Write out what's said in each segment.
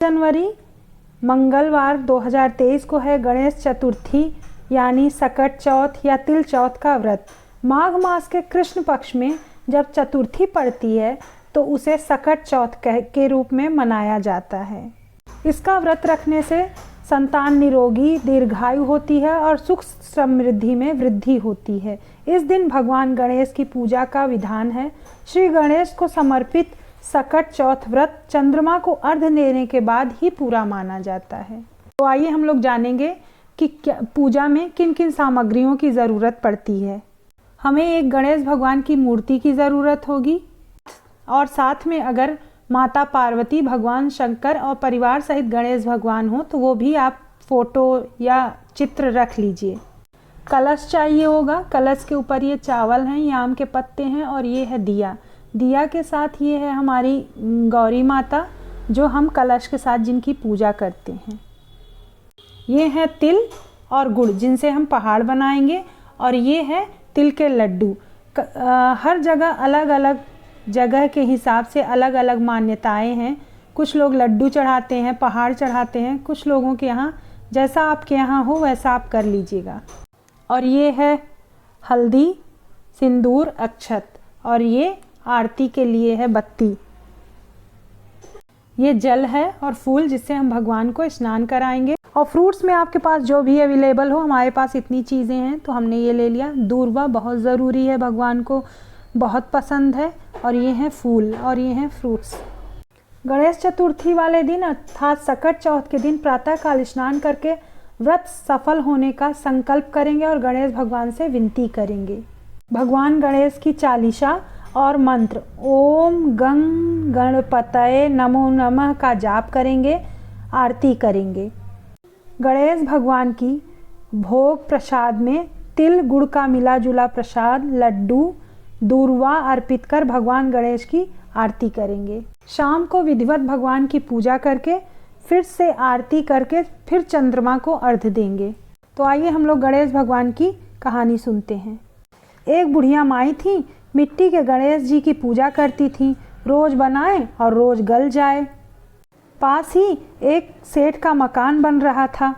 जनवरी मंगलवार 2023 को है गणेश चतुर्थी यानी सकट चौथ या तिल चौथ का व्रत। माघ मास के कृष्ण पक्ष में जब चतुर्थी पड़ती है तो उसे सकट चौथ के रूप में मनाया जाता है। इसका व्रत रखने से संतान निरोगी दीर्घायु होती है और सुख समृद्धि में वृद्धि होती है। इस दिन भगवान गणेश की पूजा का विधान है। श्री गणेश को समर्पित सकट चौथ व्रत चंद्रमा को अर्घ देने के बाद ही पूरा माना जाता है। तो आइए हम लोग जानेंगे कि पूजा में किन किन सामग्रियों की ज़रूरत पड़ती है। हमें एक गणेश भगवान की मूर्ति की ज़रूरत होगी और साथ में अगर माता पार्वती, भगवान शंकर और परिवार सहित गणेश भगवान हो तो वो भी आप फोटो या चित्र रख लीजिए। कलश चाहिए होगा। कलश के ऊपर ये चावल हैं, ये आम के पत्ते हैं और ये है दिया। दिया के साथ ये है हमारी गौरी माता जो हम कलश के साथ जिनकी पूजा करते हैं। ये है तिल और गुड़ जिनसे हम पहाड़ बनाएंगे और ये है तिल के लड्डू। हर जगह अलग अलग जगह के हिसाब से अलग अलग मान्यताएं हैं। कुछ लोग लड्डू चढ़ाते हैं, पहाड़ चढ़ाते हैं। कुछ लोगों के यहाँ जैसा आपके यहाँ हो वैसा आप कर लीजिएगा। और ये है हल्दी, सिंदूर, अक्षत और ये आरती के लिए है बत्ती। ये जल है और फूल जिससे हम भगवान को स्नान कराएंगे। और फ्रूट्स में आपके पास जो भी अवेलेबल हो, हमारे पास इतनी चीज़ें हैं तो हमने ये ले लिया। दूर्वा बहुत ज़रूरी है, भगवान को बहुत पसंद है। और ये हैं फूल और ये हैं फ्रूट्स। गणेश चतुर्थी वाले दिन अर्थात सकट चौथ के दिन प्रातःकाल स्नान करके व्रत सफल होने का संकल्प करेंगे और गणेश भगवान से विनती करेंगे। भगवान गणेश की चालीसा और मंत्र ओम गं गणपतये नमो नमः का जाप करेंगे, आरती करेंगे। गणेश भगवान की भोग प्रसाद में तिल गुड़ का मिला जुला प्रसाद, लड्डू, दूर्वा अर्पित कर भगवान गणेश की आरती करेंगे। शाम को विधिवत भगवान की पूजा करके फिर से आरती करके फिर चंद्रमा को अर्घ देंगे। तो आइए हम लोग गणेश भगवान की कहानी सुनते हैं। एक बुढ़िया माई थी, मिट्टी के गणेश जी की पूजा करती थी। रोज बनाए और रोज गल जाए। पास ही एक सेठ का मकान बन रहा था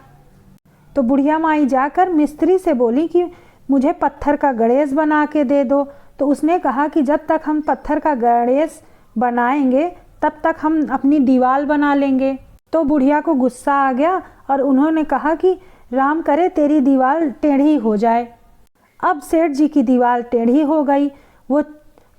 तो बुढ़िया माई जाकर मिस्त्री से बोली कि मुझे पत्थर का गणेश बना के दे दो। तो उसने कहा कि जब तक हम पत्थर का गणेश बनाएंगे तब तक हम अपनी दीवार बना लेंगे। तो बुढ़िया को गुस्सा आ गया और उन्होंने कहा कि राम करे तेरी दीवार टेढ़ी हो जाए। अब सेठ जी की दीवार टेढ़ी हो गई। वो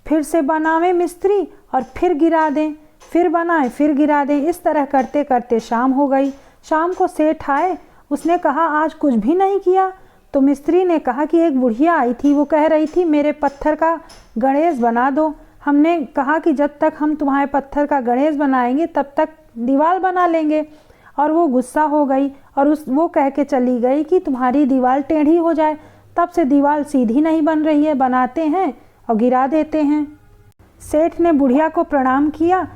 फिर से बनावे मिस्त्री और फिर गिरा दें, फिर बनाए फिर गिरा दें। इस तरह करते करते शाम हो गई। शाम को सेठ आए, उसने कहा आज कुछ भी नहीं किया। तो मिस्त्री ने कहा कि एक बुढ़िया आई थी, वो कह रही थी मेरे पत्थर का गणेश बना दो। हमने कहा कि जब तक हम तुम्हारे पत्थर का गणेश बनाएंगे तब तक दीवार बना लेंगे। और वो गुस्सा हो गई और वो कह के चली गई कि तुम्हारी दीवार टेढ़ी हो जाए। तब से दीवार सीधी नहीं बन रही है, बनाते हैं और गिरा देते हैं। सेठ ने बुढ़िया को प्रणाम किया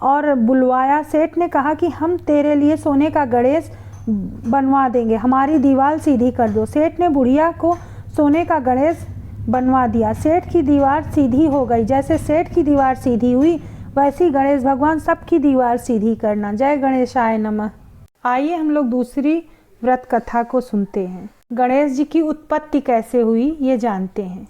और बुलवाया। सेठ ने कहा कि हम तेरे लिए सोने का गणेश बनवा देंगे, हमारी दीवार सीधी कर दो। सेठ ने बुढ़िया को सोने का गणेश बनवा दिया। सेठ की दीवार सीधी हो गई। जैसे सेठ की दीवार सीधी हुई वैसी गणेश भगवान सबकी दीवार सीधी करना। जय गणेशाय नमः। आइए हम लोग दूसरी व्रत कथा को सुनते हैं। गणेश जी की उत्पत्ति कैसे हुई ये जानते हैं।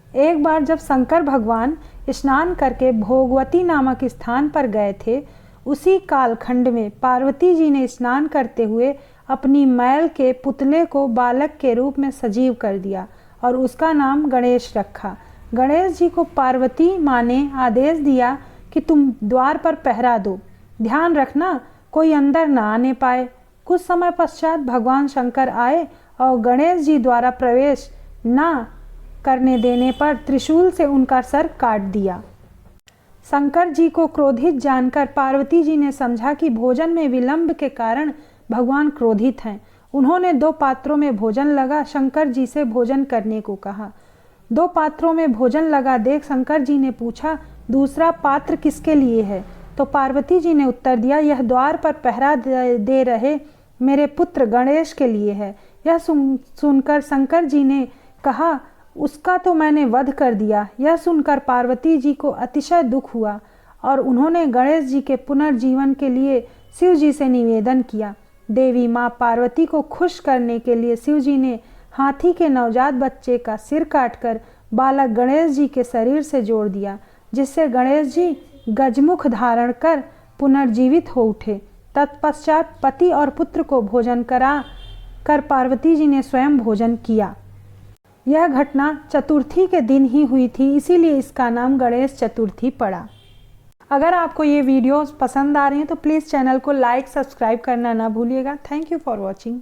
एक बार जब शंकर भगवान स्नान करके भोगवती नामक स्थान पर गए थे, उसी कालखंड में पार्वती जी ने स्नान करते हुए अपनी मैल के पुतले को बालक के रूप में सजीव कर दिया और उसका नाम गणेश रखा। गणेश जी को पार्वती माँ ने आदेश दिया कि तुम द्वार पर पहरा दो, ध्यान रखना कोई अंदर ना आने पाए। कुछ समय पश्चात भगवान शंकर आए और गणेश जी द्वारा प्रवेश ना करने देने पर त्रिशूल से उनका सर काट दिया। शंकर जी को क्रोधित जानकर पार्वती जी ने समझा कि भोजन में विलंब के कारण भगवान क्रोधित हैं। उन्होंने 2 पात्रों में भोजन लगा शंकर जी से भोजन करने को कहा। 2 पात्रों में भोजन लगा देख शंकर जी ने पूछा दूसरा पात्र किसके लिए है? तो पार्वती जी ने उत्तर दिया यह द्वार पर पहरा दे रहे मेरे पुत्र गणेश के लिए है। यह सुनकर शंकर जी ने कहा उसका तो मैंने वध कर दिया। यह सुनकर पार्वती जी को अतिशय दुख हुआ और उन्होंने गणेश जी के पुनर्जीवन के लिए शिव जी से निवेदन किया। देवी माँ पार्वती को खुश करने के लिए शिव जी ने हाथी के नवजात बच्चे का सिर काटकर बालक गणेश जी के शरीर से जोड़ दिया, जिससे गणेश जी गजमुख धारण कर पुनर्जीवित हो उठे। तत्पश्चात पति और पुत्र को भोजन करा कर पार्वती जी ने स्वयं भोजन किया। यह घटना चतुर्थी के दिन ही हुई थी, इसीलिए इसका नाम गणेश चतुर्थी पड़ा। अगर आपको ये वीडियोस पसंद आ रही हैं तो प्लीज़ चैनल को लाइक सब्सक्राइब करना ना भूलिएगा। Thank you for watching.